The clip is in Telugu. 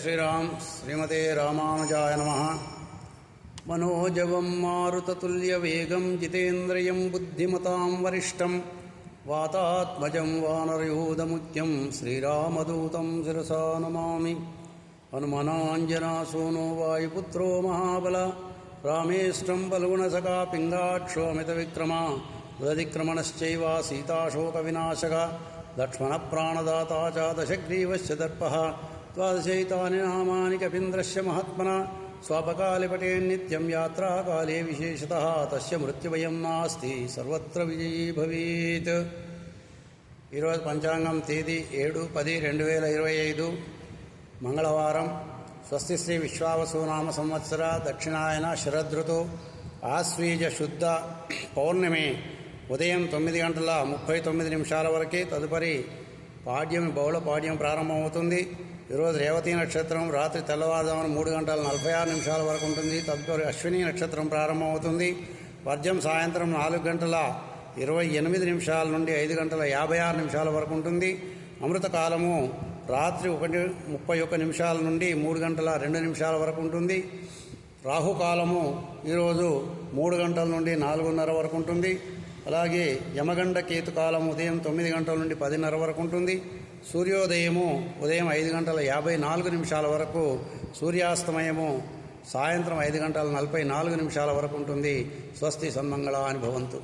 श्रीराम श्रीमते रामानुजाय नमः। मनोजवं मारुततुल्यवेगं जितेन्द्रियं बुद्धिमतां वरिष्ठं वातात्मजं वानरयूथमुख्यं श्रीरामदूतं शिरसा नमामि। हनुमनाञ्जनासूनो वायुपुत्रो महाबल रामेष्टं बलगुणसखा पिङ्गाक्षोऽमितविक्रमा उदतिक्रमणश्चैव सीताशोकविनाशक लक्ष्मणप्राणदाता च दशग्रीवस्य दर्पः द्वादशैतानि नामानि कपीन्द्रस्य महात्मना स्वापकाले पठेन्नित्यं यात्राकाले विशेषतः तस्य मृत्युभयं नास्ति सर्वत्र विजयी भवेत्। ఈరోజు పంచాంగం తేదీ 7-10-2025 మంగళవారం స్వస్తి శ్రీ విశ్వావసునామ సంవత్సర దక్షిణాయన శరదృతు ఆశ్వీజ శుద్ధ పౌర్ణమి ఉదయం 9:39 వరకు తదుపరి పాడ్యం బహుళ పాడ్యం ప్రారంభమవుతుంది. ఈరోజు రేవతి నక్షత్రం రాత్రి తెల్లవారుజామున 3:46 వరకు ఉంటుంది. తదుపరి అశ్విని నక్షత్రం ప్రారంభమవుతుంది. వర్జం సాయంత్రం 4:28 నుండి 5:56 వరకు ఉంటుంది. అమృతకాలము రాత్రి 1:31 నుండి 3:02 వరకు ఉంటుంది. రాహుకాలము ఈరోజు 3 గంటల నుండి 4:30 వరకు ఉంటుంది. అలాగే యమగండ కేతుకాలం ఉదయం 9 గంటల నుండి 10:30 వరకు ఉంటుంది. సూర్యోదయము ఉదయం 5:54 వరకు, సూర్యాస్తమయము సాయంత్రం 5:44 వరకు ఉంటుంది. స్వస్తి సన్మంగళాని భవంతు.